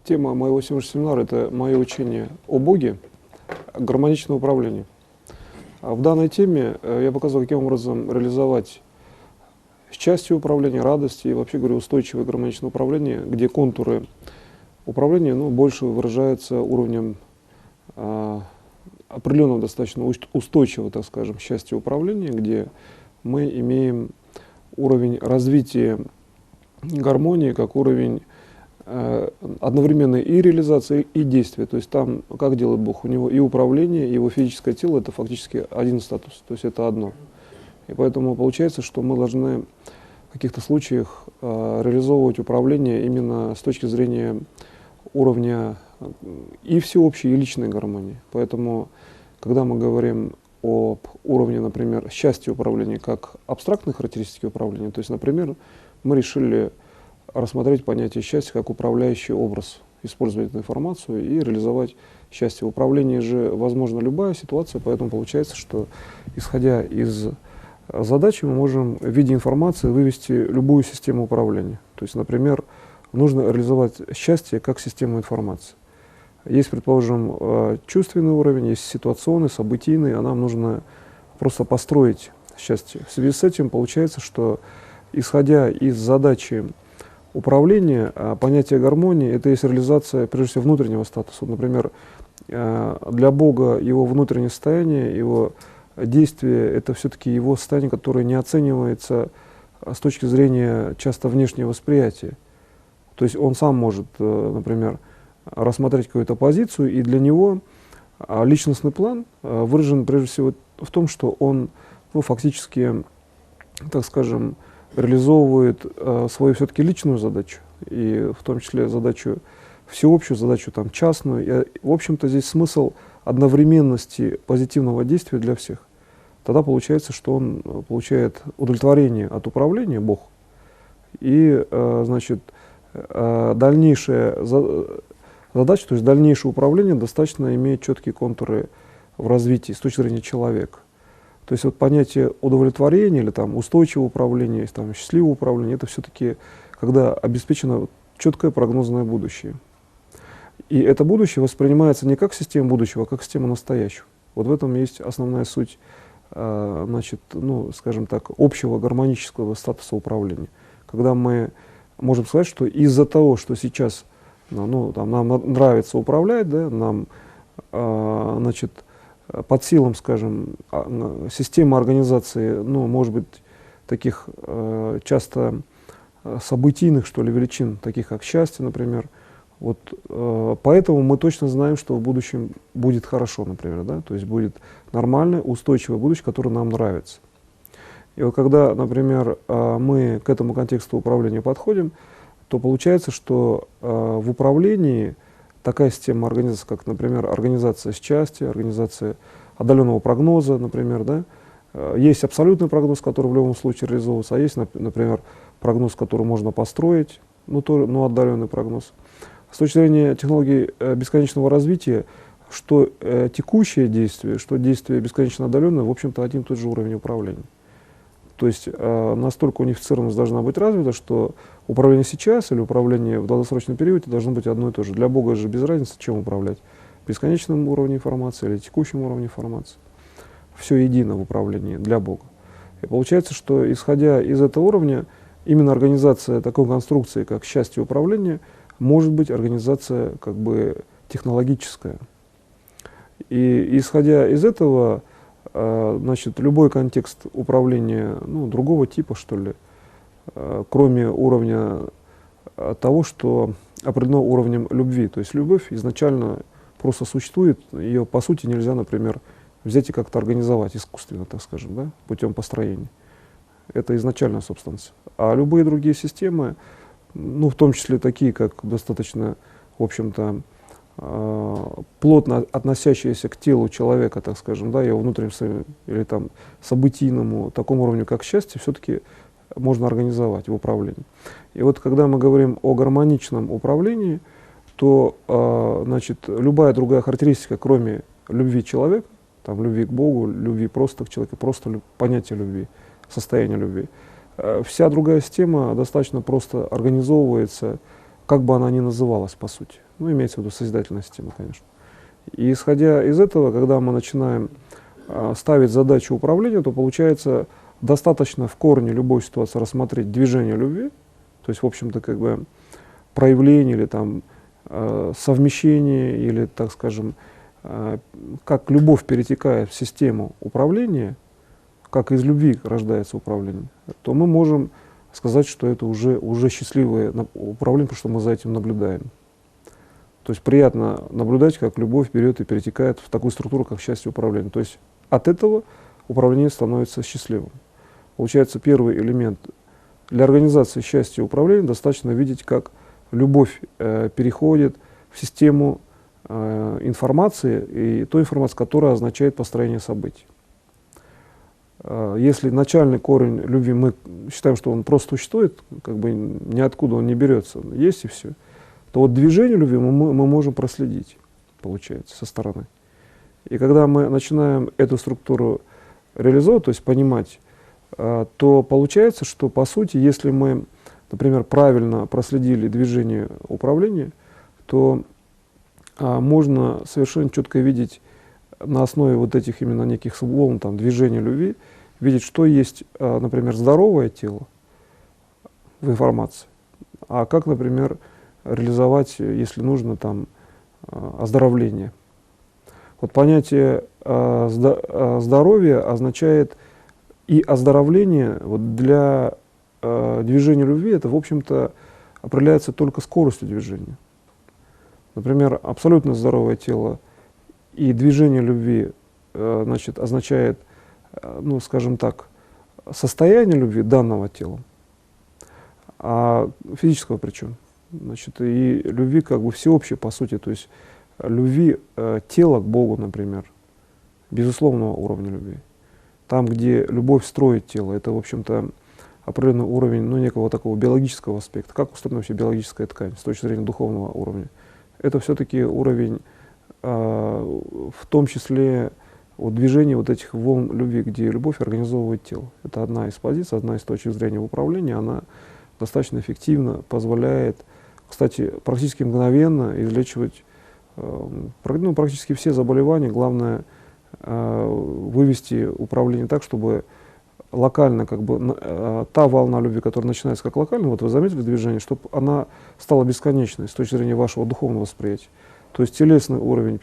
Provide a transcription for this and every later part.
Тема моего сегодняшнего семинара – это мое учение о Боге, гармоничное управление. В данной теме я показал, каким образом реализовать счастье управления, радость и вообще говорю устойчивое гармоничное управление, где контуры управления больше выражаются уровнем определенного достаточно устойчивого, так скажем, счастья управления, где мы имеем уровень развития гармонии как уровень одновременно и реализации, и действия. То есть там, как делает Бог, у него и управление, и его физическое тело – это фактически один статус, то есть это одно. И поэтому получается, что мы должны в каких-то случаях реализовывать управление именно с точки зрения уровня и всеобщей, и личной гармонии. Поэтому, когда мы говорим об уровне, например, счастья управления как абстрактной характеристики управления, то есть, например, мы решили рассмотреть понятие счастья как управляющий образ, использовать эту информацию и реализовать счастье. В управлении же возможна любая ситуация, поэтому получается, что исходя из задачи мы можем в виде информации вывести любую систему управления. То есть, например, нужно реализовать счастье как систему информации. Есть, предположим, чувственный уровень, есть ситуационный, событийный, а нам нужно просто построить счастье. В связи с этим получается, что исходя из задачи управления, понятие гармонии – это есть реализация, прежде всего, внутреннего статуса. Например, для Бога его внутреннее состояние, его действие – это все-таки его состояние, которое не оценивается с точки зрения часто внешнего восприятия. То есть он сам может, например, рассмотреть какую-то позицию, и для него личностный план выражен прежде всего в том, что он фактически, так скажем, реализовывает свою все-таки личную задачу, и в том числе задачу всеобщую, задачу там, частную. И, в общем-то, здесь смысл одновременности позитивного действия для всех. Тогда получается, что он получает удовлетворение от управления, Бог, и значит, дальнейшая задача, то есть дальнейшее управление достаточно имеет четкие контуры в развитии с точки зрения человека. То есть вот понятие удовлетворения или там устойчивого управления, там, счастливого управления, это все-таки когда обеспечено четкое прогнозное будущее. И это будущее воспринимается не как система будущего, а как система настоящего. Вот в этом есть основная суть, значит, скажем так, общего гармонического статуса управления. Когда мы можем сказать, что из-за того, что сейчас там, нам нравится управлять, да, нам значит, под силам, скажем, система организации, может быть, таких часто событийных, что ли, величин, таких как счастье, например. Вот, поэтому мы точно знаем, что в будущем будет хорошо, например, да? То есть будет нормальное, устойчивое будущее, которое нам нравится. И вот когда, например, мы к этому контексту управления подходим, то получается, что в управлении такая система организации, как, например, организация счастья, организация отдаленного прогноза, например, да, есть абсолютный прогноз, который в любом случае реализовывается, а есть, например, прогноз, который можно построить, отдаленный прогноз. С точки зрения технологий бесконечного развития, что текущее действие, что действие бесконечно отдаленное, в общем-то, один и тот же уровень управления. То есть настолько унифицированность должна быть развита, что управление сейчас или управление в долгосрочном периоде должно быть одно и то же. Для Бога же без разницы, чем управлять. Бесконечным уровнем информации или текущим уровнем информации. Все едино в управлении для Бога. И получается, что исходя из этого уровня, именно организация такой конструкции, как счастье управления, может быть организация как бы технологическая. И исходя из этого, значит, любой контекст управления другого типа, что ли, кроме уровня того, что определено уровнем любви. То есть любовь изначально просто существует, ее по сути нельзя, например, взять и как-то организовать искусственно, так скажем, да, путем построения. Это изначальная субстанция. А любые другие системы, в том числе такие, как достаточно, в общем-то, плотно относящиеся к телу человека, так скажем, да, его внутреннему или там событийному такому уровню, как счастье, все-таки можно организовать в управлении. И вот когда мы говорим о гармоничном управлении, то значит, любая другая характеристика, кроме любви человека, там, любви к Богу, любви просто к человеку, просто понятие любви, состояние любви, вся другая система достаточно просто организовывается как бы она ни называлась, по сути. Ну, имеется в виду созидательная система, конечно. И исходя из этого, когда мы начинаем ставить задачу управления, то получается достаточно в корне любой ситуации рассмотреть движение любви, то есть, в общем-то, как бы проявление или там совмещение, или, так скажем, как любовь перетекает в систему управления, как из любви рождается управление, то мы можем сказать, что это уже счастливое управление, потому что мы за этим наблюдаем. То есть приятно наблюдать, как любовь берет и перетекает в такую структуру, как счастье управления. То есть от этого управление становится счастливым. Получается, первый элемент для организации счастья управления достаточно видеть, как любовь переходит в систему информации, и той информации, которая означает построение событий. Если начальный корень любви, мы считаем, что он просто существует, как бы ниоткуда он не берется, есть и все, то вот движение любви мы можем проследить, получается, со стороны. И когда мы начинаем эту структуру реализовывать, то есть понимать, то получается, что по сути, если мы, например, правильно проследили движение управления, то можно совершенно четко видеть на основе вот этих именно неких волн там, движения любви, видеть, что есть, например, здоровое тело в информации, а как, например, реализовать, если нужно, там, оздоровление. Вот понятие здоровья означает и оздоровление вот для движения любви, это, в общем-то, определяется только скоростью движения. Например, абсолютно здоровое тело и движение любви значит, означает, ну, скажем так, состояние любви данного тела, а физического причем. Значит, и любви как бы всеобщей, по сути, то есть любви тела к Богу, например, безусловного уровня любви. Там, где любовь строит тело, это, в общем-то, определенный уровень, ну, некого такого биологического аспекта. Как устроена вообще биологическая ткань с точки зрения духовного уровня? Это все-таки уровень, в том числе, вот, движения вот этих волн любви, где любовь организовывает тело. Это одна из позиций, одна из точек зрения в управлении, она достаточно эффективно позволяет, кстати, практически мгновенно излечивать ну, практически все заболевания. Главное вывести управление так, чтобы локально, как бы, та волна любви, которая начинается как локально, вот вы заметили движение, чтобы она стала бесконечной с точки зрения вашего духовного восприятия. То есть телесный уровень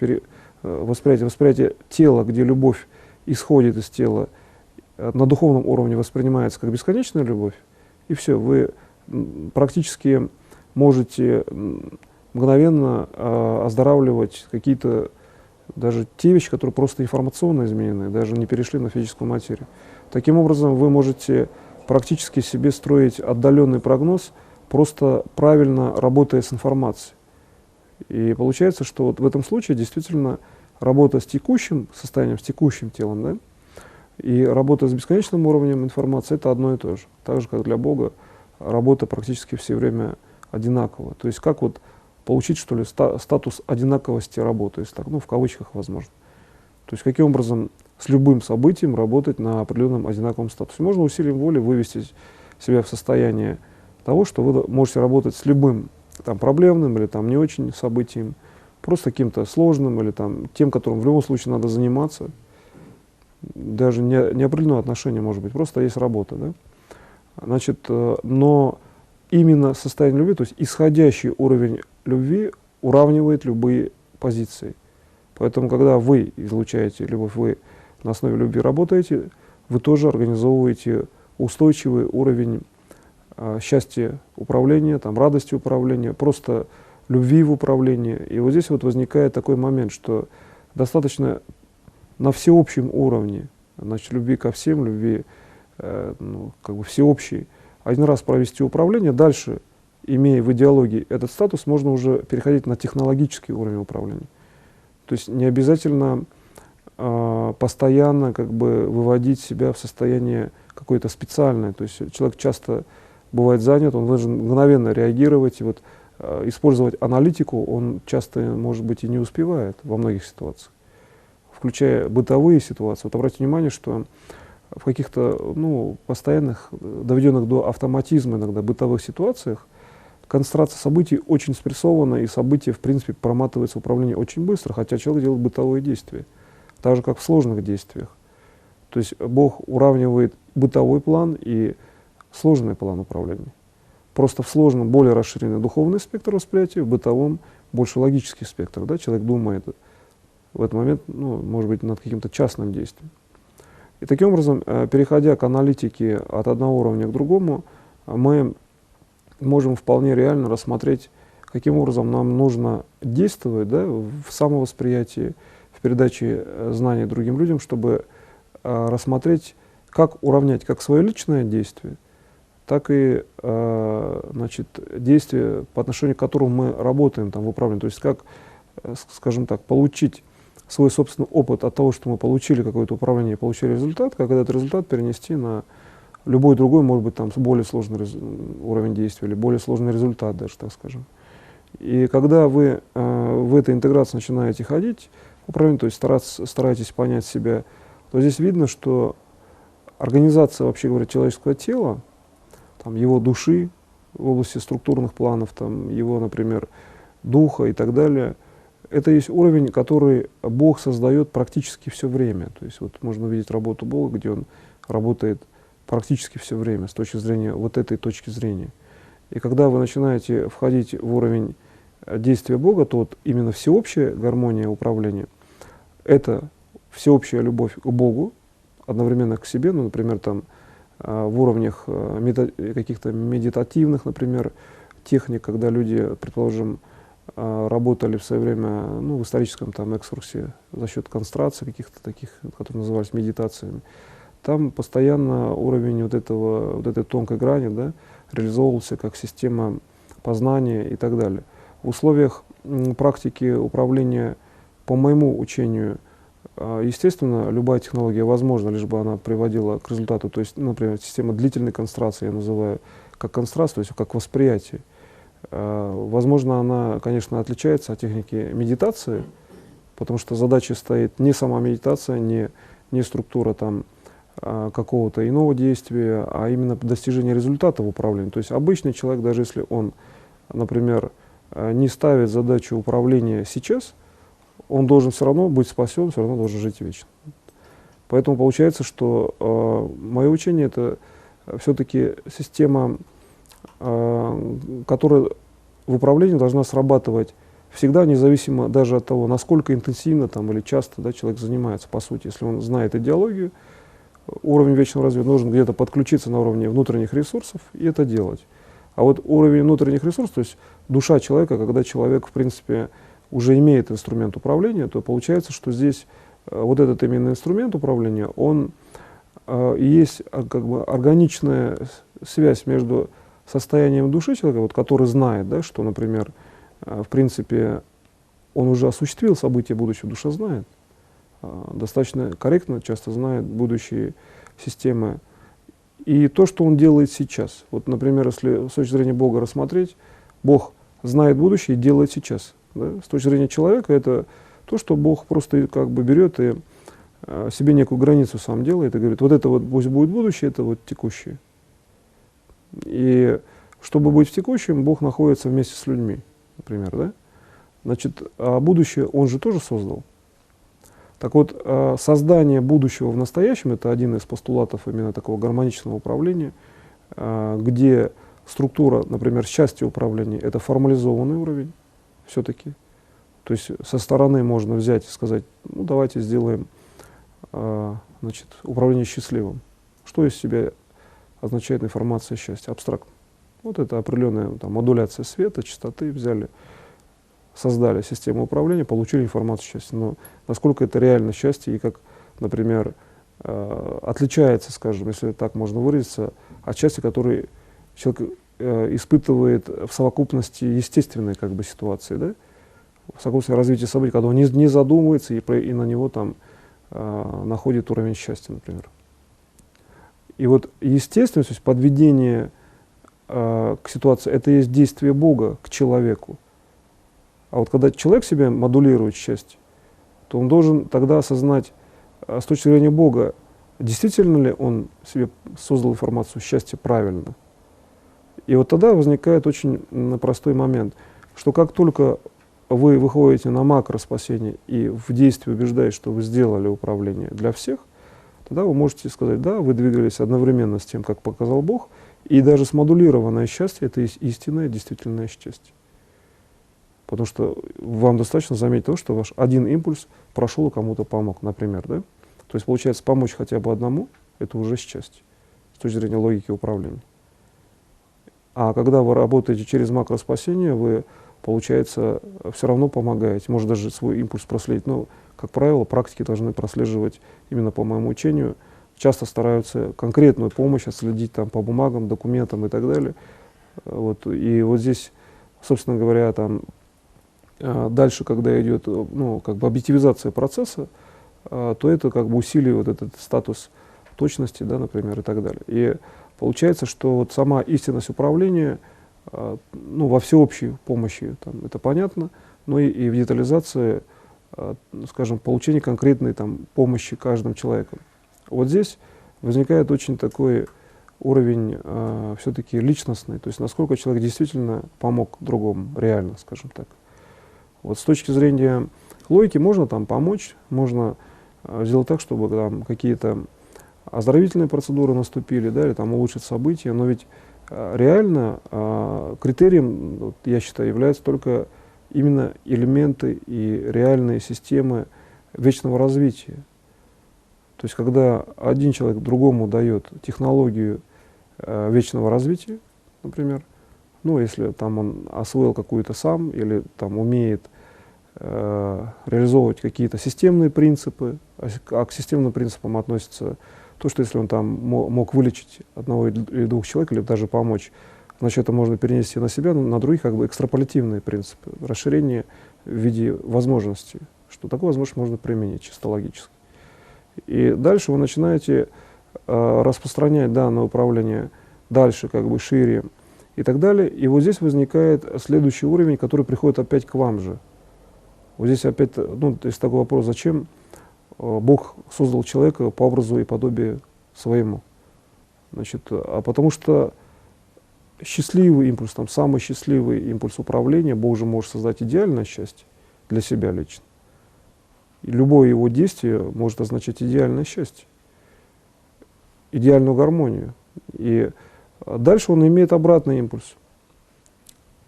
восприятие тела, где любовь исходит из тела, на духовном уровне воспринимается как бесконечная любовь, и все, вы практически можете мгновенно оздоравливать какие-то даже те вещи, которые просто информационно изменены, даже не перешли на физическую материю. Таким образом, вы можете практически себе строить отдаленный прогноз, просто правильно работая с информацией. И получается, что вот в этом случае действительно работа с текущим состоянием, с текущим телом, да, и работа с бесконечным уровнем информации — это одно и то же. Так же, как для Бога, работа практически все время одинакова. То есть как вот получить, что ли, статус одинаковости работы, если так, ну, в кавычках, возможно. То есть каким образом с любым событием работать на определенном одинаковом статусе. Можно усилием воли вывести себя в состояние того, что вы можете работать с любым там, проблемным или там, не очень событием, просто каким-то сложным или там, тем, которым в любом случае надо заниматься. Даже не определенное отношение может быть, просто есть работа. Да? Значит, но именно состояние любви, то есть исходящий уровень любви уравнивает любые позиции. Поэтому, когда вы излучаете любовь, вы на основе любви работаете, вы тоже организовываете устойчивый уровень счастья управления, там, радости управления, просто любви в управлении. И вот здесь вот возникает такой момент, что достаточно на всеобщем уровне, значит, любви ко всем, любви ну, как бы всеобщей, один раз провести управление, дальше, имея в идеологии этот статус, можно уже переходить на технологический уровень управления. То есть не обязательно постоянно как бы выводить себя в состояние какое-то специальное. То есть человек часто бывает занят, он должен мгновенно реагировать. И вот, использовать аналитику он часто, может быть, и не успевает во многих ситуациях, включая бытовые ситуации. Вот обратите внимание, что в каких-то ну, постоянных, доведенных до автоматизма иногда бытовых ситуациях, концентрация событий очень спрессована, и события, в принципе, проматываются в управлении очень быстро, хотя человек делает бытовые действия, так же, как в сложных действиях. То есть Бог уравнивает бытовой план и сложный план управления. Просто в сложном более расширенный духовный спектр восприятия, в бытовом больше логический спектр. Да? Человек думает в этот момент, ну, может быть, над каким-то частным действием. И таким образом, переходя к аналитике от одного уровня к другому, мы можем вполне реально рассмотреть, каким образом нам нужно действовать, да, в самовосприятии, в передаче знаний другим людям, чтобы рассмотреть, как уравнять как свое личное действие, так и значит, действия, по отношению к которым мы работаем там, в управлении. То есть как, скажем так, получить свой собственный опыт от того, что мы получили какое-то управление, получили результат, как этот результат перенести на любой другой, может быть, там, более сложный уровень действия или более сложный результат даже, так скажем. И когда вы в этой интеграции начинаете ходить, управление, то есть стараетесь понять себя, то здесь видно, что организация, вообще говоря, человеческого тела, там, его души в области структурных планов, там, его, например, духа и так далее, это есть уровень, который Бог создает практически все время. То есть вот можно увидеть работу Бога, где Он работает практически все время с точки зрения вот этой точки зрения. И когда вы начинаете входить в уровень действия Бога, то вот именно всеобщая гармония управления — это всеобщая любовь к Богу, одновременно к себе, ну, например, там, в уровнях каких-то медитативных, например, техник, когда люди, предположим, работали в свое время, ну, в историческом там экскурсе за счет концентрации каких-то таких, которые назывались медитациями. Там постоянно уровень вот этой тонкой грани, да, реализовывался как система познания и так далее. В условиях практики управления, по моему учению, естественно, любая технология возможна, лишь бы она приводила к результату. То есть, например, система длительной концентрации, я называю как концентрацию, то есть как восприятие. Возможно, она, конечно, отличается от техники медитации, потому что задача стоит не сама медитация, не структура там, какого-то иного действия, а именно достижение результата в управлении. То есть обычный человек, даже если он, например, не ставит задачу управления сейчас, он должен все равно быть спасен, все равно должен жить вечно. Поэтому получается, что мое учение — это все-таки система, которая в управлении должна срабатывать всегда, независимо даже от того, насколько интенсивно там, или часто, да, человек занимается. По сути, если он знает идеологию, уровень вечного развития, нужно где-то подключиться на уровне внутренних ресурсов и это делать. А вот уровень внутренних ресурсов, то есть душа человека, когда человек, в принципе, уже имеет инструмент управления, то получается, что здесь вот этот именно инструмент управления, он и есть как бы органичная связь между состоянием души человека, вот, который знает, да, что, например, в принципе, он уже осуществил события будущего, душа знает, достаточно корректно, часто знает будущие системы. И то, что он делает сейчас. Вот, например, если с точки зрения Бога рассмотреть, Бог знает будущее и делает сейчас. Да? С точки зрения человека это то, что Бог просто как бы берет и себе некую границу сам делает и говорит, вот это вот пусть будет будущее, это вот текущее. И чтобы быть в текущем, Бог находится вместе с людьми, например, да? Значит, а будущее Он же тоже создал. Так вот, создание будущего в настоящем — это один из постулатов именно такого гармоничного управления, где структура, например, счастья управления — это формализованный уровень все-таки. То есть со стороны можно взять и сказать, ну давайте сделаем значит, управление счастливым. Что из себя означает информация счастья? Абстрактно. Вот это определенная там, модуляция света, частоты, взяли, создали систему управления, получили информацию счастья. Но насколько это реально счастье и как, например, отличается, скажем, если так можно выразиться, от счастья, которое человек испытывает в совокупности естественной как бы, ситуации, да? В совокупности развития событий, когда он не задумывается и на него там находит уровень счастья, например. И вот естественность, то есть подведение к ситуации, это есть действие Бога к человеку. А вот когда человек себе модулирует счастье, то он должен тогда осознать с точки зрения Бога, действительно ли он себе создал информацию счастья правильно. И вот тогда возникает очень простой момент, что как только вы выходите на макроспасение и в действии убеждаете, что вы сделали управление для всех, тогда вы можете сказать, да, вы двигались одновременно с тем, как показал Бог, и даже смодулированное счастье — это истинное, действительное счастье. Потому что вам достаточно заметить то, что ваш один импульс прошел и кому-то помог, например. Да? То есть, получается, помочь хотя бы одному — это уже счастье с точки зрения логики управления. А когда вы работаете через макроспасение, вы, получается, все равно помогаете. Может даже свой импульс проследить. Но, как правило, практики должны прослеживать именно по моему учению. Часто стараются конкретную помощь отследить там, по бумагам, документам и так далее. Вот. И вот здесь, собственно говоря, там, дальше, когда идет как бы объективизация процесса, то это как бы усиливает этот статус точности, да, например, и так далее. И получается, что вот сама истинность управления, во всеобщей помощи там, это понятно, но и в детализации, скажем, получение конкретной там, помощи каждым человеком. Вот здесь возникает очень такой уровень все-таки личностный, то есть насколько человек действительно помог другому, реально, скажем так. Вот с точки зрения логики можно там помочь, можно сделать так, чтобы там какие-то оздоровительные процедуры наступили, да, или там улучшить события, но ведь реально критерием, вот, я считаю, являются только именно элементы и реальные системы вечного развития. То есть когда один человек другому дает технологию вечного развития, например, если там он освоил какую-то сам или там умеет реализовывать какие-то системные принципы, а к системным принципам относится то, что если он там мог вылечить одного или двух человек, или даже помочь, значит, это можно перенести на себя, на других как бы экстраполятивные принципы, расширение в виде возможностей, что такую возможность можно применить чисто логически. И дальше вы начинаете распространять данное управление дальше, как бы шире и так далее. И вот здесь возникает следующий уровень, который приходит опять к вам же. Вот здесь опять, то есть такой вопрос, зачем Бог создал человека по образу и подобию своему? Значит, а потому что счастливый импульс, там, самый счастливый импульс управления, Бог же может создать идеальное счастье для себя лично. И любое его действие может означать идеальное счастье, идеальную гармонию. И дальше он имеет обратный импульс.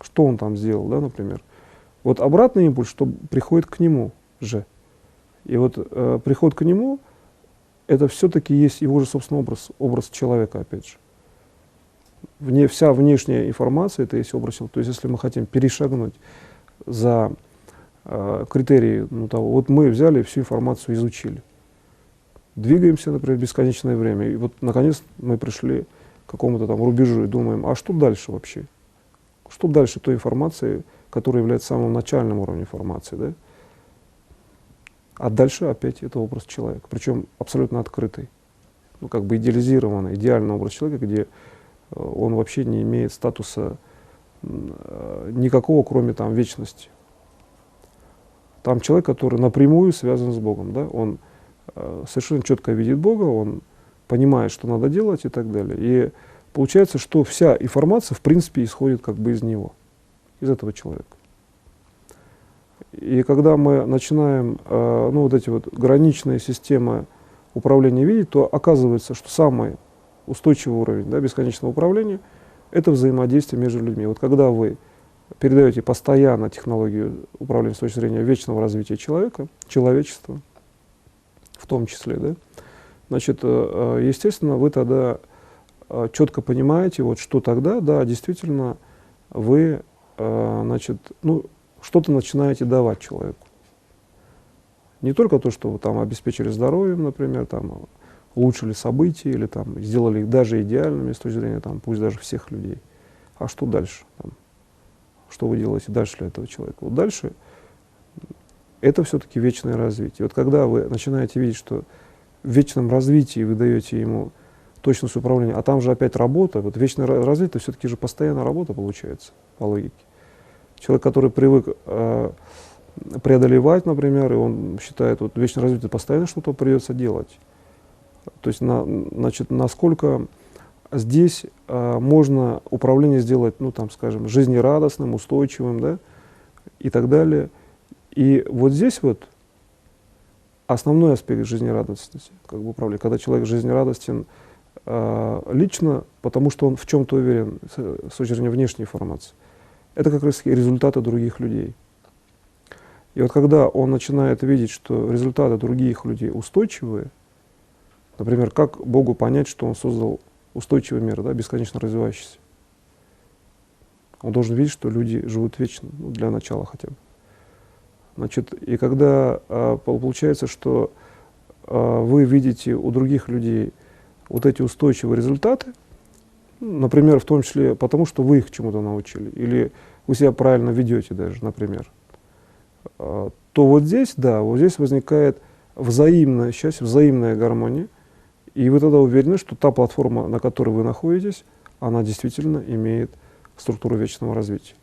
Что он там сделал, да, например? Вот обратный импульс, что приходит к нему же. И вот приход к нему, это все-таки есть его же собственный образ человека, опять же. Вся внешняя информация, это есть образ человека. То есть если мы хотим перешагнуть за критерии того, вот мы взяли и всю информацию изучили. Двигаемся, например, бесконечное время. И вот наконец мы пришли к какому-то там рубежу и думаем, а что дальше вообще? Что дальше той информации, которая является самым начальным уровнем информации, да? А дальше опять это образ человека, причем абсолютно открытый, как бы идеализированный, идеальный образ человека, где он вообще не имеет статуса никакого, кроме там вечности. Там человек, который напрямую связан с Богом, да? Он совершенно четко видит Бога, он понимает, что надо делать и так далее. И получается, что вся информация в принципе исходит как бы из него, из этого человека. И когда мы начинаем вот эти вот граничные системы управления видеть, то оказывается, что самый устойчивый уровень, да, бесконечного управления — это взаимодействие между людьми. Вот когда вы передаете постоянно технологию управления с точки зрения вечного развития человека, человечества в том числе, да, значит, естественно, вы тогда четко понимаете, вот, что тогда, да, действительно, вы, значит, что-то начинаете давать человеку. Не только то, что вы там обеспечили здоровьем, например, там, улучшили события или там, сделали их даже идеальными с точки зрения, там, пусть даже всех людей. А что дальше? Там, что вы делаете дальше для этого человека? Вот дальше это все-таки вечное развитие. Вот когда вы начинаете видеть, что в вечном развитии вы даете ему точность управления, а там же опять работа, вот вечное развитие, это все-таки же постоянная работа получается, по логике. Человек, который привык преодолевать, например, и он считает, вот вечное развитие, постоянно что-то придется делать. То есть, значит, насколько здесь можно управление сделать, ну, там, скажем, жизнерадостным, устойчивым, да, и так далее. И вот здесь вот основной аспект жизнерадостности, как бы управления, когда человек жизнерадостен лично, потому что он в чем-то уверен с точки зрения внешней информации, это как раз результаты других людей. И вот когда он начинает видеть, что результаты других людей устойчивые, например, как Богу понять, что Он создал устойчивый мир, да, бесконечно развивающийся? Он должен видеть, что люди живут вечно, ну, для начала хотя бы. Значит, и когда получается, что вы видите у других людей вот эти устойчивые результаты, например, в том числе потому, что вы их чему-то научили, или вы себя правильно ведете даже, например, то вот здесь, да, вот здесь возникает взаимное счастье, взаимная гармония, и вы тогда уверены, что та платформа, на которой вы находитесь, она действительно имеет структуру вечного развития.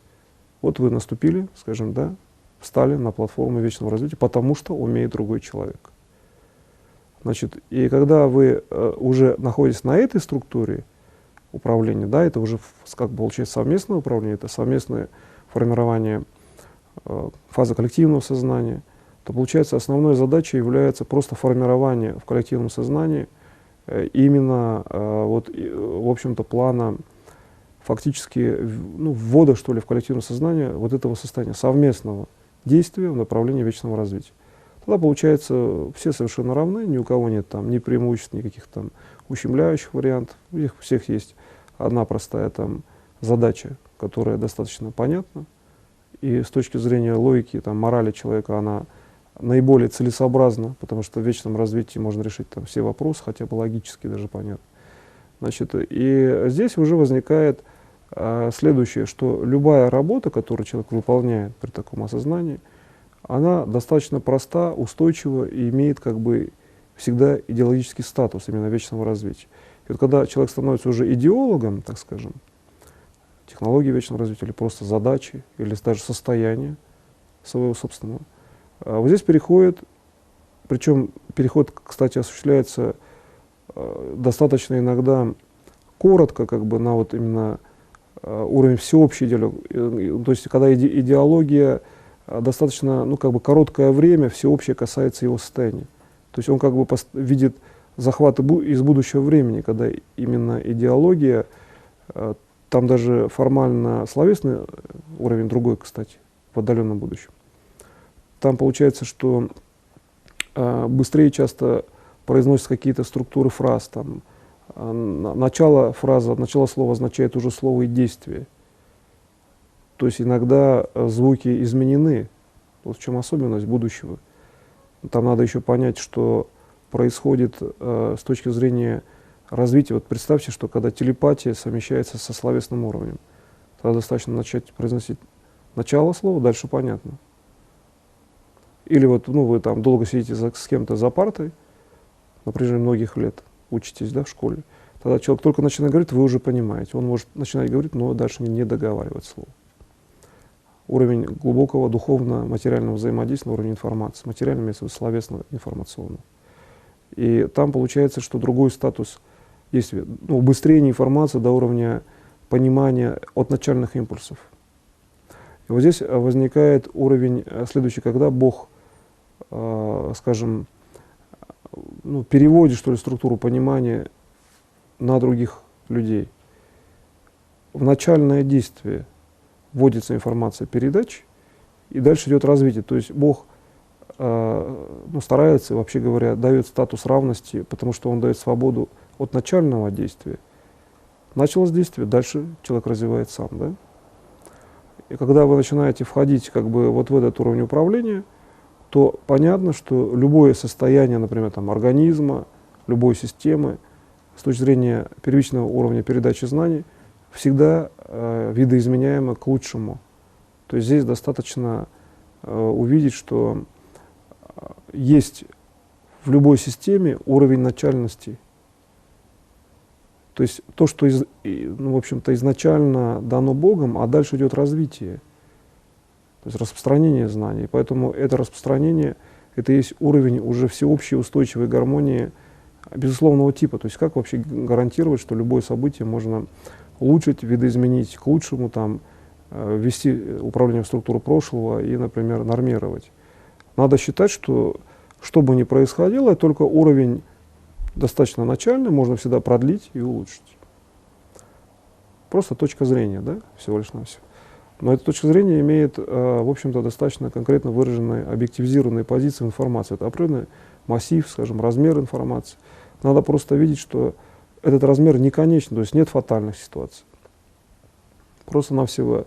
Вот вы наступили, скажем, да, встали на платформу вечного развития, потому что умеет другой человек. Значит, и когда вы уже находитесь на этой структуре управления, да, это уже как бы получается совместное управление, это совместное формирование фазы коллективного сознания, то получается основной задачей является просто формирование в коллективном сознании именно вот, в общем-то, плана фактически, ну, ввода, что ли, в коллективное сознание вот этого состояния совместного действия в направлении вечного развития. Тогда, получается, все совершенно равны, ни у кого нет там ни преимуществ, никаких там ущемляющих вариантов. У них всех есть одна простая там задача, которая достаточно понятна. И с точки зрения логики, там, морали человека, она наиболее целесообразна, потому что в вечном развитии можно решить там все вопросы, хотя бы логически даже понятно. Значит, и здесь уже возникает следующее, что любая работа, которую человек выполняет при таком осознании, она достаточно проста, устойчива и имеет как бы всегда идеологический статус именно вечного развития. И вот когда человек становится уже идеологом, так скажем, технологии вечного развития или просто задачи, или даже состояния своего собственного, вот здесь переходит, причем переход, кстати, осуществляется достаточно иногда коротко, как бы на вот именно уровень всеобщей идеологии. То есть когда идеология достаточно, ну, как бы короткое время всеобщее касается его состояния. То есть он как бы видит захват из будущего времени, когда именно идеология, там даже формально словесный уровень другой, кстати, в отдаленном будущем. Там получается, что быстрее часто произносятся какие-то структуры фраз, там, начало фразы, начало слова означает уже слово и действие. То есть иногда звуки изменены. Вот в чем особенность будущего. Там надо еще понять, что происходит с точки зрения развития. Вот представьте, что когда телепатия совмещается со словесным уровнем, тогда достаточно начать произносить начало слова, дальше понятно. Или вот, ну, вы там долго сидите с кем-то за партой, на протяжении многих лет учитесь, да, в школе. Тогда человек только начинает говорить, вы уже понимаете. Он может начинать говорить, но дальше не договаривать слово. Уровень глубокого духовно-материального взаимодействия на уровне информации. Материального имеется в виду словесно-информационного. И там получается, что другой статус действия. Ну, убыстрение информации до уровня понимания от начальных импульсов. И вот здесь возникает уровень следующий, когда Бог, скажем, ну, переводит, что ли, структуру понимания на других людей. В начальное действие вводится информация передач, и дальше идет развитие. То есть Бог ну, старается, вообще говоря, дает статус равности, потому что Он дает свободу от начального действия. Началось действие, дальше человек развивает сам. Да? И когда вы начинаете входить как бы вот в этот уровень управления, то понятно, что любое состояние, например, там, организма, любой системы, с точки зрения первичного уровня передачи знаний, всегда видоизменяемо к лучшему. То есть здесь достаточно увидеть, что есть в любой системе уровень начальности. То есть то, что ну, в общем-то, изначально дано Богом, а дальше идет развитие. То есть распространение знаний. Поэтому это распространение, это есть уровень уже всеобщей устойчивой гармонии безусловного типа. То есть как вообще гарантировать, что любое событие можно улучшить, видоизменить к лучшему, там, ввести управление в структуру прошлого и, например, нормировать. Надо считать, что бы ни происходило, только уровень достаточно начальный можно всегда продлить и улучшить. Просто точка зрения, да, всего лишь навсего. Но эта точка зрения имеет, в общем-то, достаточно конкретно выраженные, объективизированные позиции информации. Это определенный массив, скажем, размер информации. Надо просто видеть, что этот размер не конечен, то есть нет фатальных ситуаций. Просто-навсего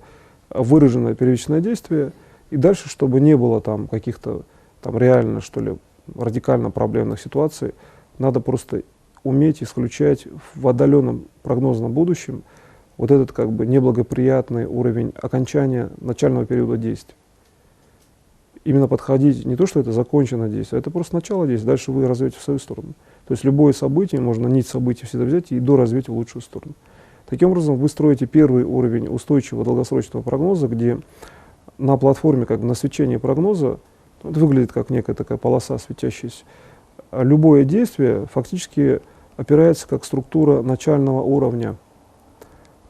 выраженное первичное действие, и дальше, чтобы не было там каких-то там реально, что ли, радикально проблемных ситуаций, надо просто уметь исключать в отдаленном прогнозном будущем вот этот как бы неблагоприятный уровень окончания начального периода действия. Именно подходить не то, что это законченное действие, а это просто начало действия, дальше вы развьете в свою сторону. То есть любое событие, можно нить событий всегда взять и доразвить в лучшую сторону. Таким образом, вы строите первый уровень устойчивого долгосрочного прогноза, где на платформе, как бы на свечении прогноза, это выглядит как некая такая полоса светящаяся, любое действие фактически опирается как структура начального уровня.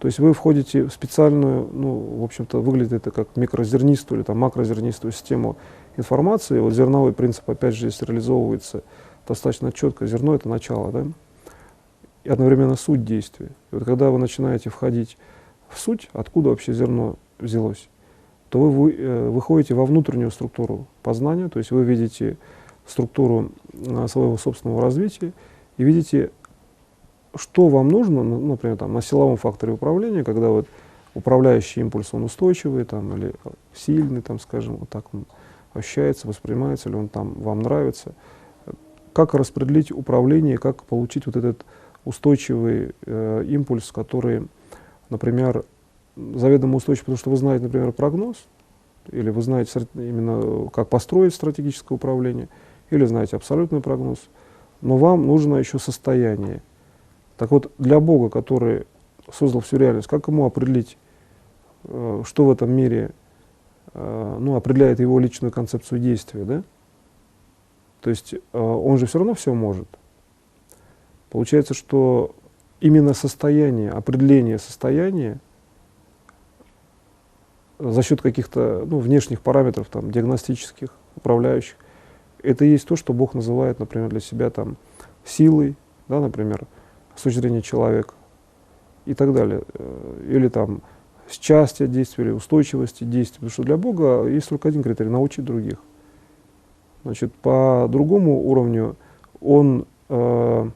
То есть вы входите в специальную, ну, в общем-то, выглядит это как микрозернистую или там макрозернистую систему информации. Вот зерновой принцип, опять же, здесь реализовывается достаточно четко. Зерно — это начало, да? И одновременно суть действия. И вот когда вы начинаете входить в суть, откуда вообще зерно взялось, то вы выходите во внутреннюю структуру познания, то есть вы видите структуру своего собственного развития и видите, что вам нужно, например, там, на силовом факторе управления, когда вот управляющий импульс, он устойчивый там, или сильный, там, скажем, вот так он ощущается, воспринимается, или он там вам нравится. Как распределить управление, как получить вот этот устойчивый импульс, который, например, заведомо устойчив, потому что вы знаете, например, прогноз, или вы знаете именно, как построить стратегическое управление, или знаете абсолютный прогноз, но вам нужно еще состояние. Так вот, для Бога, который создал всю реальность, как ему определить, что в этом мире ну, определяет его личную концепцию действия, да? То есть он же все равно все может. Получается, что именно состояние, определение состояния за счет каких-то ну, внешних параметров, там, диагностических, управляющих, это и есть то, что Бог называет, например, для себя там, силой, да, например, с точки зрения человека и так далее. Или там счастья действия, или устойчивости действий. Потому что для Бога есть только один критерий — научить других. Значит, по другому уровню он, в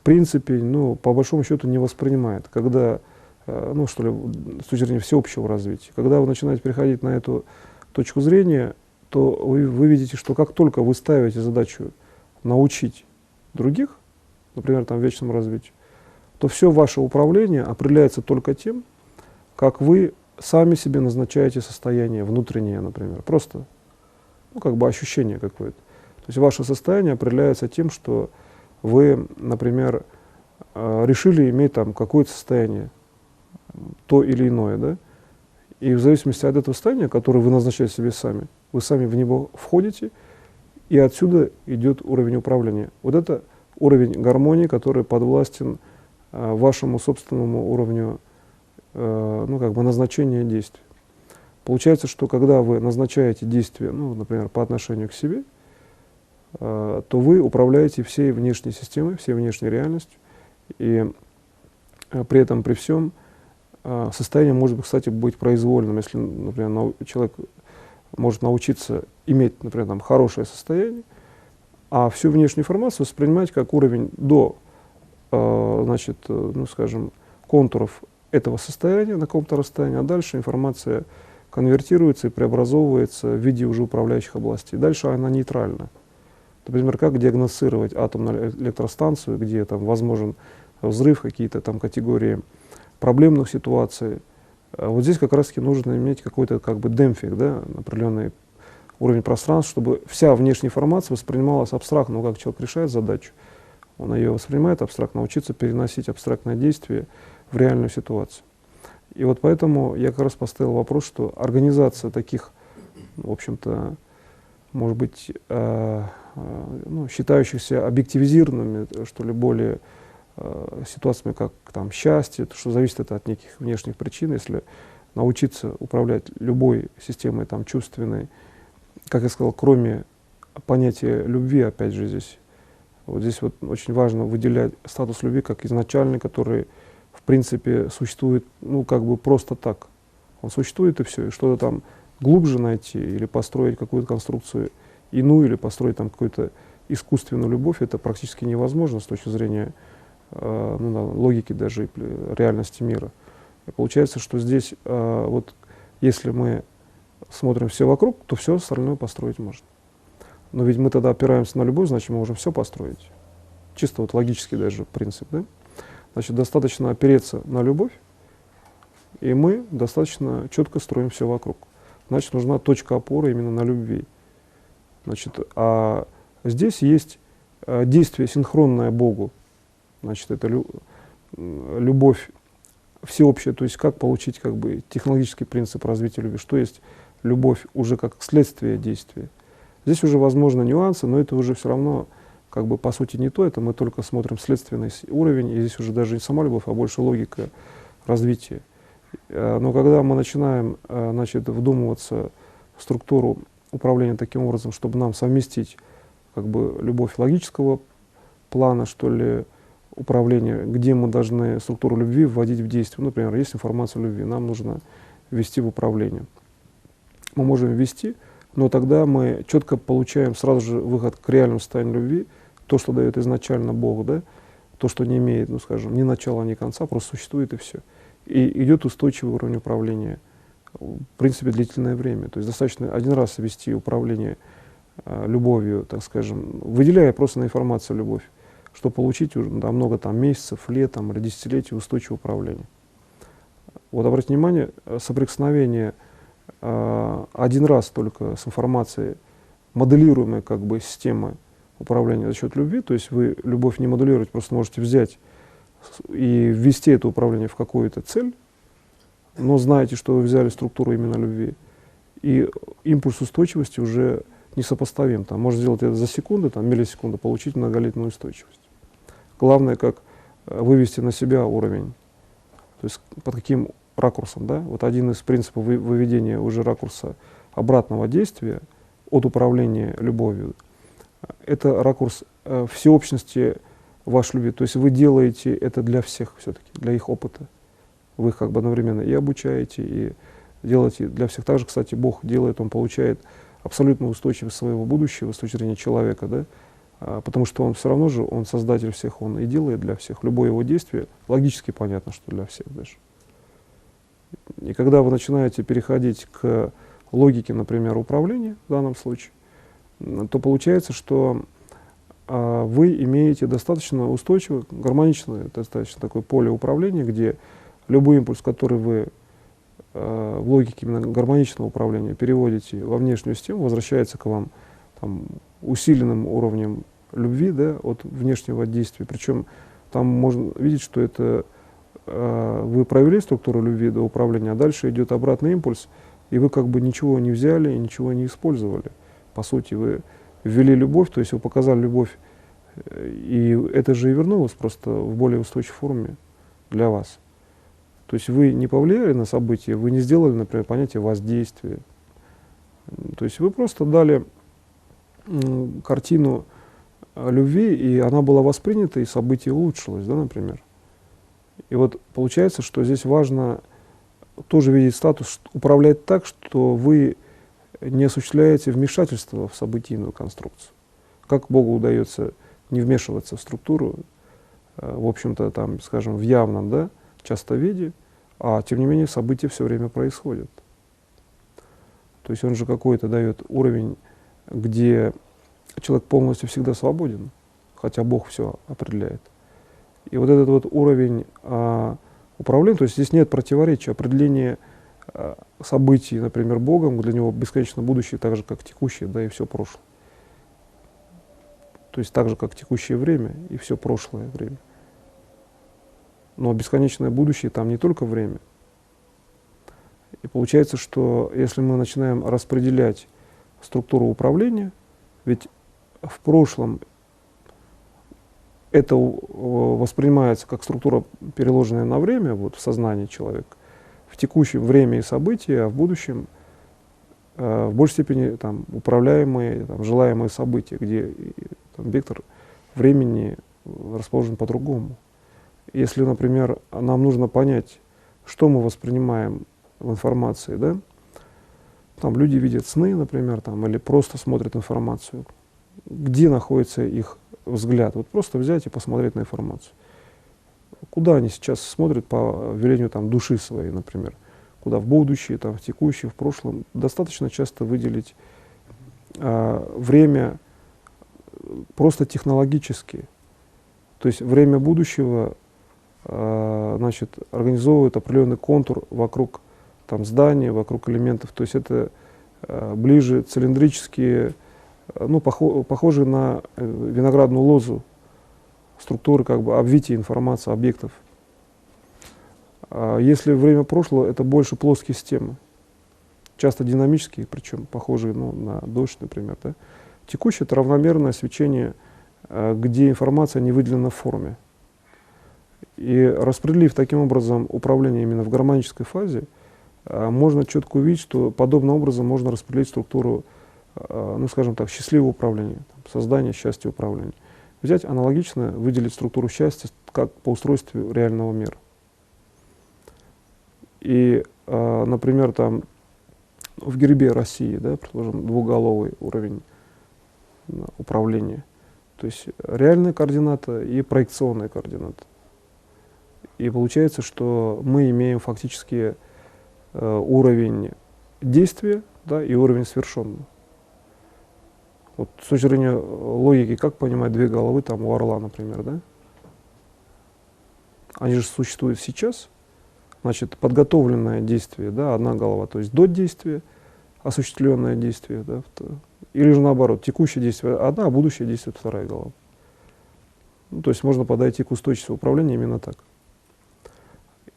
принципе, ну, по большому счету не воспринимает. Когда, ну, что ли, с точки зрения всеобщего развития, когда вы начинаете переходить на эту точку зрения, то вы видите, что как только вы ставите задачу научить других, например, там, вечному развитию, то все ваше управление определяется только тем, как вы сами себе назначаете состояние внутреннее, например. Просто, ну, как бы ощущение какое-то. То есть ваше состояние определяется тем, что вы, например, решили иметь там какое-то состояние, то или иное, да? И в зависимости от этого состояния, которое вы назначаете себе сами, вы сами в него входите, и отсюда идет уровень управления. Вот это уровень гармонии, который подвластен вашему собственному уровню ну, как бы назначения действий. Получается, что когда вы назначаете действия, ну, например, по отношению к себе, то вы управляете всей внешней системой, всей внешней реальностью, и при этом, при всем, состояние может, кстати, быть произвольным. Если, например, человек может научиться иметь, например, там, хорошее состояние, а всю внешнюю информацию воспринимать как уровень до, значит, ну, скажем, контуров этого состояния на каком-то расстоянии, а дальше информация конвертируется и преобразовывается в виде уже управляющих областей. Дальше она нейтральна. Например, как диагностировать атомную электростанцию, где там возможен взрыв, какие-то там категории проблемных ситуаций. Вот здесь как раз-таки нужно иметь какой-то как бы демпфинг, да, определенный уровень пространства, чтобы вся внешняя информация воспринималась абстрактно. Ну, как человек решает задачу, он ее воспринимает абстрактно, научиться переносить абстрактное действие в реальную ситуацию. И вот поэтому я как раз поставил вопрос, что организация таких, в общем-то, может быть, ну, считающихся объективизированными, что ли, более ситуациями, как там счастье, что зависит это от неких внешних причин. Если научиться управлять любой системой там, чувственной, как я сказал, кроме понятия любви, опять же, здесь вот очень важно выделять статус любви как изначальный, который, в принципе, существует, ну, как бы просто так. Он существует и все, и что-то там глубже найти или построить какую-то конструкцию иную, или построить там какую-то искусственную любовь, это практически невозможно с точки зрения ну, да, логики даже реальности мира. И получается, что здесь, вот, если мы смотрим все вокруг, то все остальное построить можно. Но ведь мы тогда опираемся на любовь, значит, мы можем все построить. Чисто вот логический даже принцип. Да? Значит, достаточно опереться на любовь, и мы достаточно четко строим все вокруг. Значит, нужна точка опоры именно на любви. Значит, а здесь есть действие, синхронное Богу. Значит, это любовь всеобщая, то есть как получить как бы, технологический принцип развития любви, что есть любовь уже как следствие действия. Здесь уже возможны нюансы, но это уже все равно как бы по сути не то, это мы только смотрим следственный уровень, и здесь уже даже не сама любовь, а больше логика развития. Но когда мы начинаем значит, вдумываться в структуру управления таким образом, чтобы нам совместить как бы, любовь логического плана, что ли, управления, где мы должны структуру любви вводить в действие. Например, есть информация о любви, нам нужно ввести в управление. Мы можем ввести, но тогда мы четко получаем сразу же выход к реальному состоянию любви, то, что дает изначально Бог, да, то, что не имеет, ну, скажем, ни начала, ни конца, просто существует и все. И идет устойчивый уровень управления, в принципе, длительное время. То есть достаточно один раз ввести управление любовью, так скажем, выделяя просто на информацию любовь, чтобы получить уже да, много там, месяцев, лет там, или десятилетий устойчивого управления. Вот обратите внимание, соприкосновение один раз только с информацией, моделируемой как бы системой управления за счет любви, то есть вы любовь не моделируете, просто можете взять и ввести это управление в какую-то цель, но знаете, что вы взяли структуру именно любви, и импульс устойчивости уже несопоставим. Там, можно сделать это за секунды, там, миллисекунды, получить многолетнюю устойчивость. Главное, как вывести на себя уровень, то есть под каким ракурсом. Да? Вот один из принципов выведения уже ракурса обратного действия от управления любовью, это ракурс всеобщности вашей любви. То есть вы делаете это для всех все-таки, для их опыта. Вы их как бы одновременно и обучаете, и делаете для всех. Также, кстати, Бог делает, Он получает абсолютную устойчивость своего будущего с точки зрения человека, да? Потому что Он все равно же, Он создатель всех, Он и делает для всех. Любое Его действие, логически понятно, что для всех даже. И когда вы начинаете переходить к логике, например, управления в данном случае, то получается, что вы имеете достаточно устойчивое, гармоничное, достаточно такое поле управления, где любой импульс, который вы в логике именно гармоничного управления переводите во внешнюю систему, возвращается к вам там, усиленным уровнем любви, да, от внешнего действия. Причем там можно видеть, что это вы провели структуру любви до управления, а дальше идет обратный импульс, и вы как бы ничего не взяли и ничего не использовали. По сути, вы ввели любовь, то есть вы показали любовь, и это же и вернулось просто в более устойчивой форме для вас. То есть вы не повлияли на события, вы не сделали, например, понятие воздействия. То есть вы просто дали картину любви, и она была воспринята, и событие улучшилось, да, например. И вот получается, что здесь важно тоже видеть статус, управлять так, что вы не осуществляете вмешательство в событийную конструкцию. Как Богу удается не вмешиваться в структуру, в общем-то, там, скажем, в явном, да, часто виде, а тем не менее события все время происходят. То есть он же какой-то дает уровень, где человек полностью всегда свободен, хотя Бог все определяет. И вот этот вот уровень управления, то есть здесь нет противоречия, определение событий, например, Богом, для него бесконечно будущее, так же, как текущее, да, и все прошлое. То есть так же, как текущее время и все прошлое время. Но бесконечное будущее там не только время. И получается, что если мы начинаем распределять структуру управления, ведь в прошлом это воспринимается как структура, переложенная на время, вот, в сознании человека, в текущем время и события, а в будущем в большей степени там, управляемые, там, желаемые события, где там, вектор времени расположен по-другому. Если, например, нам нужно понять, что мы воспринимаем в информации, да, там люди видят сны, например, там, или просто смотрят информацию, где находится их взгляд, вот просто взять и посмотреть на информацию. Куда они сейчас смотрят по велению там, души своей, например, куда в будущее, там, в текущее, в прошлом. Достаточно часто выделить время просто технологически. То есть время будущего значит, организовывает определенный контур вокруг там, здания, вокруг элементов. То есть это ближе цилиндрические, ну, похожие на виноградную лозу структуры, как бы обвития информации, объектов. Если время прошлого, это больше плоские системы, часто динамические, причем похожие на дождь, например. Да? Текущее — это равномерное свечение, где информация не выделена в форме. И распределив таким образом управление именно в гармонической фазе, можно четко увидеть, что подобным образом можно распределить структуру, ну, скажем так, счастливого управления, создания счастья управления. Взять аналогично, выделить структуру счастья как по устройству реального мира. И, например, там в гербе России, да, предположим, двуголовый уровень управления, то есть реальная координата и проекционная координата. И получается, что мы имеем фактически уровень действия, да, и уровень совершенного. Вот с точки зрения логики, как понимать две головы там, у орла, например, да? Они же существуют сейчас. Значит, подготовленное действие, да, одна голова, то есть до действия, осуществленное действие, да, или же наоборот, текущее действие одна, а будущее действие вторая голова. Ну, то есть можно подойти к устойчивости управления именно так.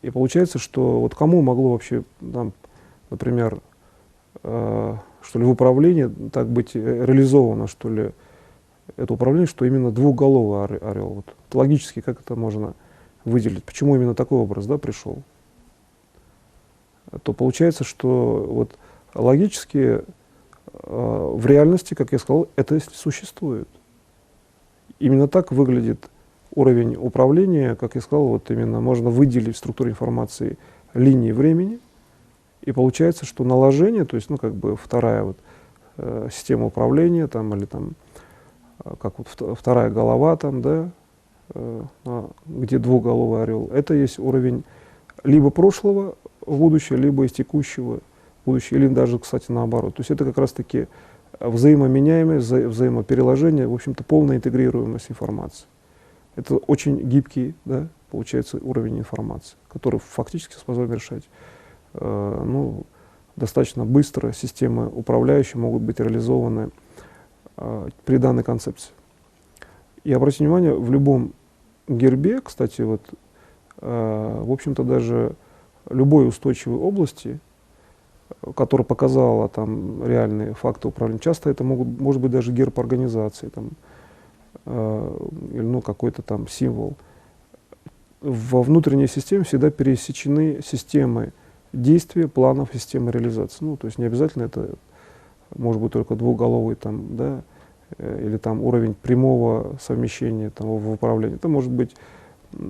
И получается, что вот кому могло вообще, там, например, что ли, в управлении так быть реализовано, что ли, это управление, что именно двухголовый орел. Вот, логически как это можно выделить? Почему именно такой образ, да, пришел? То получается, что вот логически в реальности, как я сказал, это существует. Именно так выглядит уровень управления, как я сказал, вот именно можно выделить в структуре информации линии времени, и получается, что наложение, то есть, ну, как бы вторая вот, система управления, там, или там, как вот вторая голова, там, да, где двухголовый орел, это есть уровень либо прошлого в будущее, либо из текущего в будущее, или даже, кстати, наоборот. То есть это как раз-таки взаимоменяемость, взаимопереложение, в общем-то, полная интегрируемость информации. Это очень гибкий, да, получается, уровень информации, который фактически способен решать, ну, достаточно быстро системы управляющие могут быть реализованы при данной концепции. И обратите внимание, в любом гербе, кстати, вот, в общем-то, даже любой устойчивой области, которая показала там реальные факты управления, часто это может быть даже герб организации, там, или, ну, какой-то там символ. Во внутренней системе всегда пересечены системы действия, планов, системы реализации. Ну, то есть не обязательно это может быть только двухголовый там, да, или там уровень прямого совмещения там, в управлении. Это может быть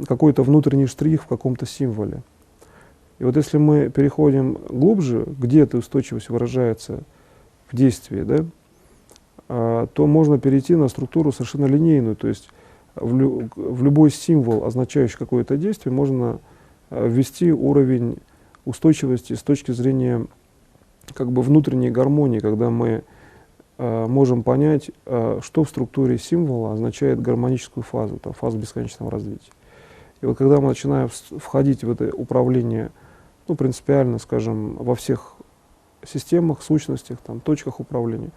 какой-то внутренний штрих в каком-то символе. И вот если мы переходим глубже, где эта устойчивость выражается в действии, да, то можно перейти на структуру совершенно линейную, то есть в любой символ, означающий какое-то действие, можно ввести уровень устойчивости с точки зрения как бы внутренней гармонии, когда мы можем понять, что в структуре символа означает гармоническую фазу, там, фазу бесконечного развития. И вот когда мы начинаем входить в это управление, ну, принципиально, скажем, во всех системах, сущностях, там, точках управления,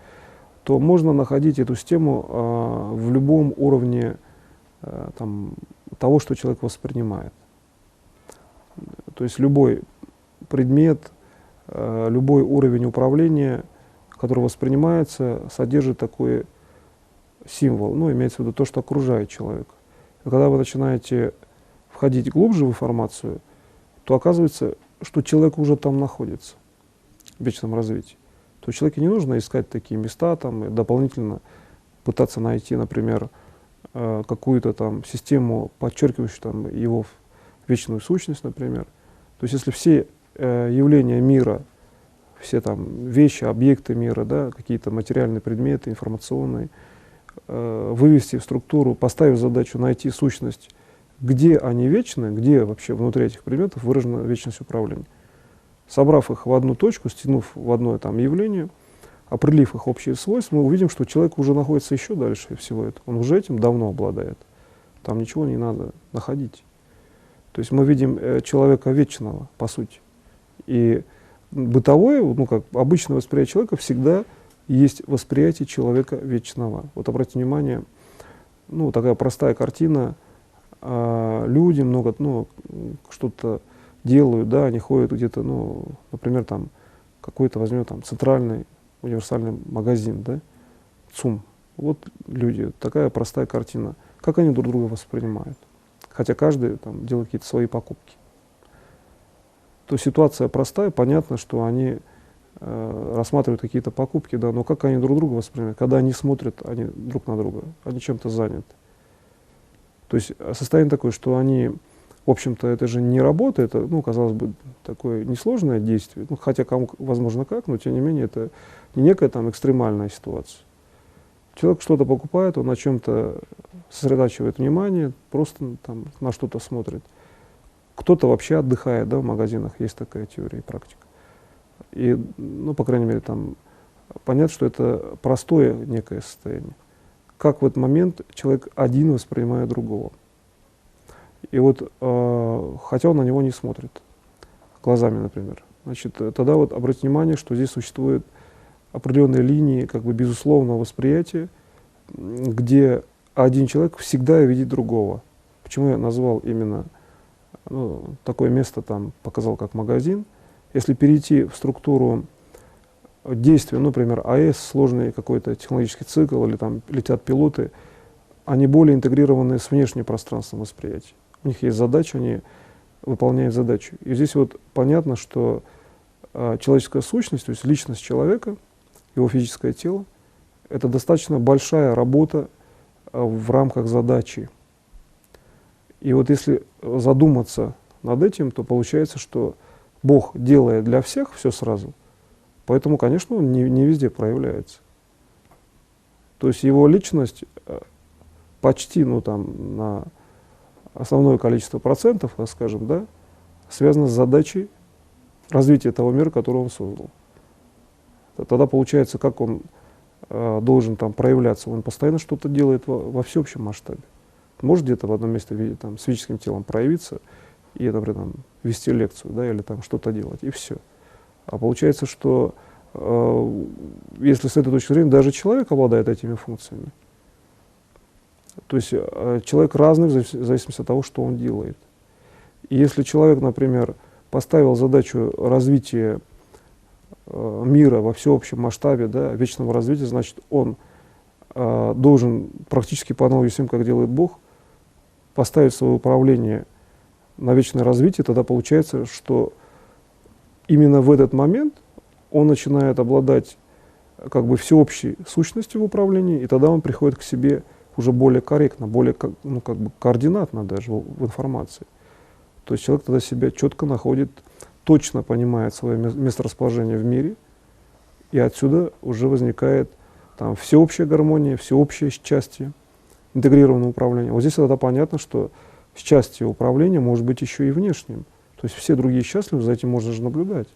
то можно находить эту систему в любом уровне там, того, что человек воспринимает. То есть любой предмет, любой уровень управления, который воспринимается, содержит такой символ, ну, имеется в виду то, что окружает человека. И когда вы начинаете входить глубже в информацию, то оказывается, что человек уже там находится, в вечном развитии. То человеку не нужно искать такие места там, и дополнительно пытаться найти, например, какую-то там систему, подчеркивающую там, его вечную сущность, например. То есть если все явления мира, все там вещи, объекты мира, да, какие-то материальные предметы, информационные, вывести в структуру, поставив задачу найти сущность, где они вечны, где вообще внутри этих предметов выражена вечность управления. Собрав их в одну точку, стянув в одно там явление, определив их общие свойства, мы увидим, что человек уже находится еще дальше всего этого. Он уже этим давно обладает. Там ничего не надо находить. То есть мы видим человека вечного, по сути. И бытовое, ну, как обычное восприятие человека, всегда есть восприятие человека вечного. Вот обратите внимание, ну, такая простая картина. Люди много, ну, что-то делают, да, они ходят где-то, ну, например, там, какой-то, возьмем, там, центральный универсальный магазин, да, ЦУМ. Вот люди, такая простая картина. Как они друг друга воспринимают? Хотя каждый там делает какие-то свои покупки. То ситуация простая, понятно, что они рассматривают какие-то покупки, да, но как они друг друга воспринимают? Когда они смотрят они друг на друга, они чем-то заняты. То есть состояние такое, что они, в общем-то, это же не работа, это, ну, казалось бы, такое несложное действие, ну, хотя кому, возможно, как, но тем не менее это не некая там экстремальная ситуация. Человек что-то покупает, он на чем-то сосредотачивает внимание, просто там на что-то смотрит. Кто-то вообще отдыхает, да, в магазинах, есть такая теория и практика. И, ну, по крайней мере, там понятно, что это простое некое состояние. Как в этот момент человек один воспринимает другого. И вот, хотя он на него не смотрит, глазами, например, значит, тогда вот обратите внимание, что здесь существуют определенные линии, как бы, безусловного восприятия, где один человек всегда видит другого. Почему я назвал именно, ну, такое место, там, показал как магазин. Если перейти в структуру действия, ну, например, АЭС, сложный какой-то технологический цикл, или там летят пилоты, они более интегрированы с внешним пространством восприятия. У них есть задача, они выполняют задачу. И здесь вот понятно, что человеческая сущность, то есть личность человека, его физическое тело, это достаточно большая работа в рамках задачи. И вот если задуматься над этим, то получается, что Бог делает для всех все сразу, поэтому, конечно, он не везде проявляется. То есть его личность почти, ну, там, на основное количество процентов, так скажем, да, связана с задачей развития того мира, который он создал. Тогда получается, как он должен там проявляться, он постоянно что-то делает во всеобщем масштабе. Может где-то в одном месте там, с физическим телом проявиться и, например, там, вести лекцию, да, или там что-то делать, и все. А получается, что если с этой точки зрения даже человек обладает этими функциями, то есть человек разный в зависимости от того, что он делает. И если человек, например, поставил задачу развития мира во всеобщем масштабе, да, вечного развития, значит, он должен практически по аналогии с тем, как делает Бог, поставить свое управление на вечное развитие, тогда получается, что именно в этот момент он начинает обладать как бы всеобщей сущностью в управлении, и тогда он приходит к себе уже более корректно, более, ну, как бы координатно даже в информации. То есть человек тогда себя четко находит, точно понимает свое месторасположение в мире, и отсюда уже возникает там всеобщая гармония, всеобщее счастье, интегрированное управление. Вот здесь тогда понятно, что счастье управления может быть еще и внешним. То есть все другие счастливы, за этим можно же наблюдать.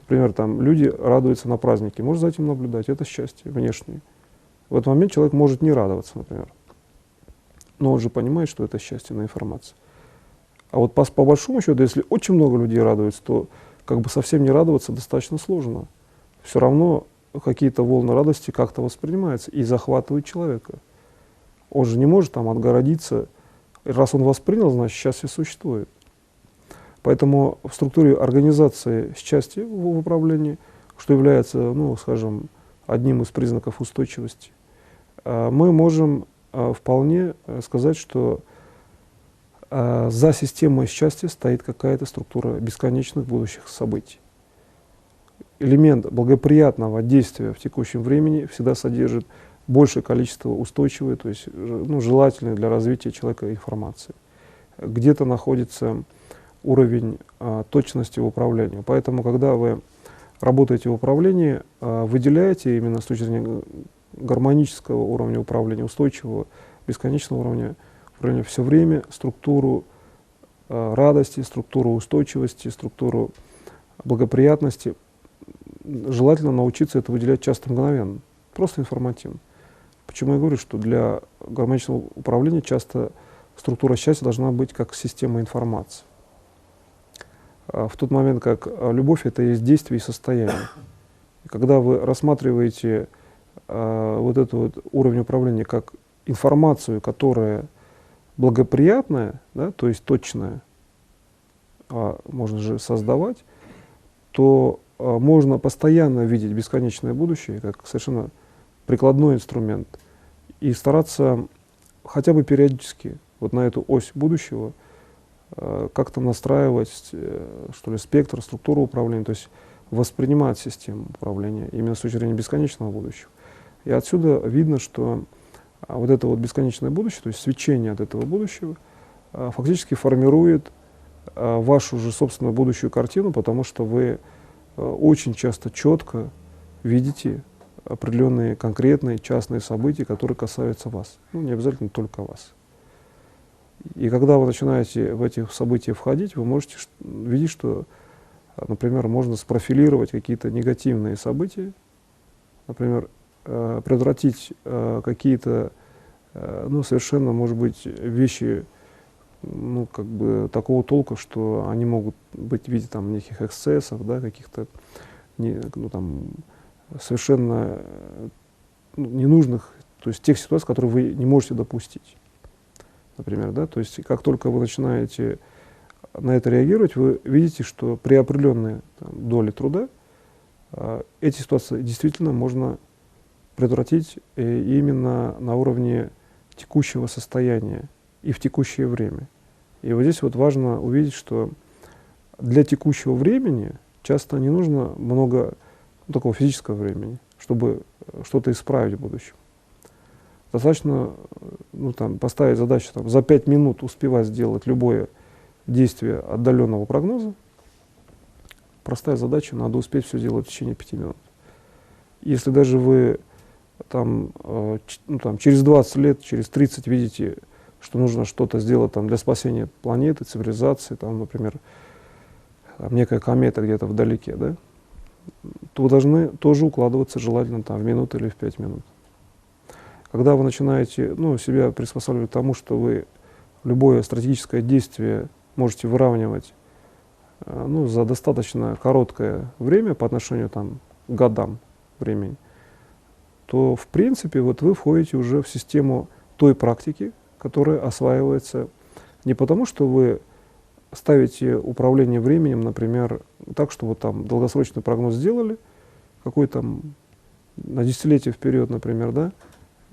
Например, там люди радуются на празднике, можно за этим наблюдать, это счастье внешнее. В этот момент человек может не радоваться, например. Но он же понимает, что это счастье на информации. А вот по большому счету, если очень много людей радуются, то как бы совсем не радоваться достаточно сложно. Все равно какие-то волны радости как-то воспринимаются и захватывают человека. Он же не может там отгородиться. И раз он воспринял, значит, счастье существует. Поэтому в структуре организации счастья в управлении, что является, ну, скажем, одним из признаков устойчивости, мы можем вполне сказать, что за системой счастья стоит какая-то структура бесконечных будущих событий. Элемент благоприятного действия в текущем времени всегда содержит большее количество устойчивой, то есть желательной для развития человека информации. Где-то находится уровень точности в управлении. Поэтому, когда вы работаете в управлении, выделяете именно с точки зрения гармонического уровня управления, устойчивого, бесконечного уровня управления все время структуру радости, структуру устойчивости, структуру благоприятности. Желательно научиться это выделять часто мгновенно, просто информативно. Почему я говорю, что для гармоничного управления часто структура счастья должна быть как система информации. В тот момент, как любовь — это есть действие и состояние. И когда вы рассматриваете вот этот вот уровень управления как информацию, которая благоприятная, да, то есть точная, можно же создавать, то можно постоянно видеть бесконечное будущее как совершенно прикладной инструмент и стараться хотя бы периодически вот на эту ось будущего как-то настраивать, что ли, спектр, структуру управления, то есть воспринимать систему управления именно с точки зрения бесконечного будущего. И отсюда видно, что вот это вот бесконечное будущее, то есть свечение от этого будущего, фактически формирует вашу же собственную будущую картину, потому что вы очень часто четко видите определенные конкретные частные события, которые касаются вас. Ну, не обязательно только вас. И когда вы начинаете в эти события входить, вы можете видеть, что, например, можно спрофилировать какие-то негативные события, например, предотвратить какие-то, совершенно, может быть, вещи, как бы такого толка, что они могут быть в виде там неких эксцессов, да, каких-то совершенно ненужных, то есть тех ситуаций, которые вы не можете допустить, например, да, то есть как только вы начинаете на это реагировать, вы видите, что при определенной доле труда эти ситуации действительно можно предотвратить именно на уровне текущего состояния и в текущее время. И вот здесь вот важно увидеть, что для текущего времени часто не нужно много такого физического времени, чтобы что-то исправить в будущем. Достаточно поставить задачу за 5 минут успевать сделать любое действие отдаленного прогноза. Простая задача, надо успеть все делать в течение 5 минут. Если даже вы через 20 лет, через 30 видите, что нужно что-то сделать для спасения планеты, цивилизации, например, некая комета где-то вдалеке, да, то вы должны тоже укладываться желательно в минуту или в 5 минут. Когда вы начинаете себя приспосабливать к тому, что вы любое стратегическое действие можете выравнивать за достаточно короткое время по отношению к годам времени, то в принципе вы входите уже в систему той практики, которая осваивается не потому, что вы ставите управление временем, например, так, что долгосрочный прогноз сделали, какой-то на десятилетие вперед, например, да,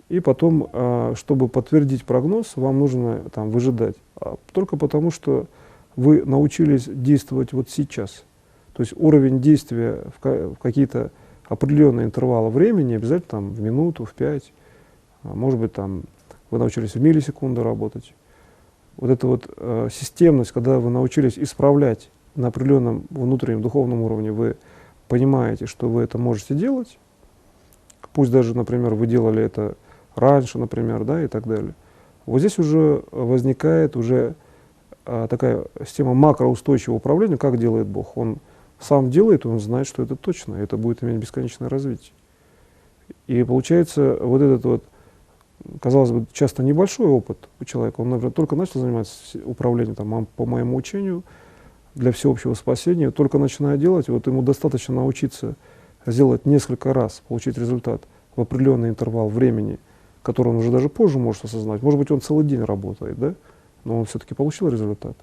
и потом, чтобы подтвердить прогноз, вам нужно выжидать. Только потому, что вы научились действовать вот сейчас. То есть уровень действия в какие-то определенные интервалы времени, обязательно в минуту, в 5, может быть, вы научились в миллисекунду работать. Вот эта вот системность, когда вы научились исправлять на определенном внутреннем духовном уровне, вы понимаете, что вы это можете делать, пусть даже, например, вы делали это раньше, например, да, и так далее. Вот здесь уже возникает такая система макроустойчивого управления, как делает Бог. Он сам делает, он знает, что это точно, и это будет иметь бесконечное развитие. И получается, вот этот вот, казалось бы, часто небольшой опыт у человека, он, например, только начал заниматься управлением, по моему учению, для всеобщего спасения, только начиная делать, вот ему достаточно научиться сделать несколько раз, получить результат в определенный интервал времени, который он уже даже позже может осознать. Может быть, он целый день работает, да? Но он все-таки получил результат.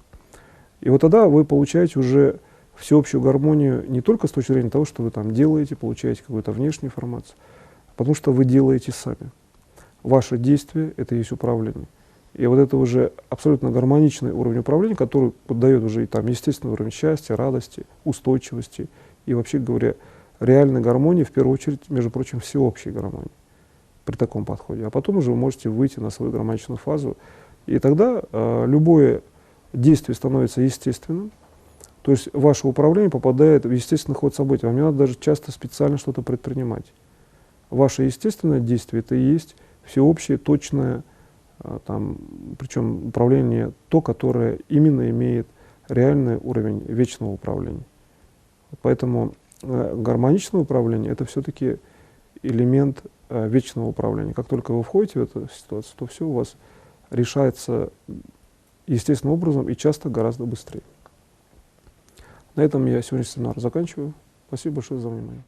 И вот тогда вы получаете уже всеобщую гармонию не только с точки зрения того, что вы делаете, получаете какую-то внешнюю информацию, а потому что вы делаете сами. Ваши действия – это и есть управление. И вот это уже абсолютно гармоничный уровень управления, который поддает уже и там естественный уровень счастья, радости, устойчивости и, вообще говоря, реальной гармонии, в первую очередь, между прочим, всеобщей гармонии при таком подходе. А потом уже вы можете выйти на свою гармоничную фазу, и тогда любое действие становится естественным, то есть ваше управление попадает в естественный ход событий. Вам не надо даже часто специально что-то предпринимать. Ваше естественное действие – это и есть всеобщее, точное, причем управление то, которое именно имеет реальный уровень вечного управления. Поэтому гармоничное управление – это все-таки элемент вечного управления. Как только вы входите в эту ситуацию, то все у вас решается естественным образом и часто гораздо быстрее. На этом я сегодняшний семинар заканчиваю. Спасибо большое за внимание.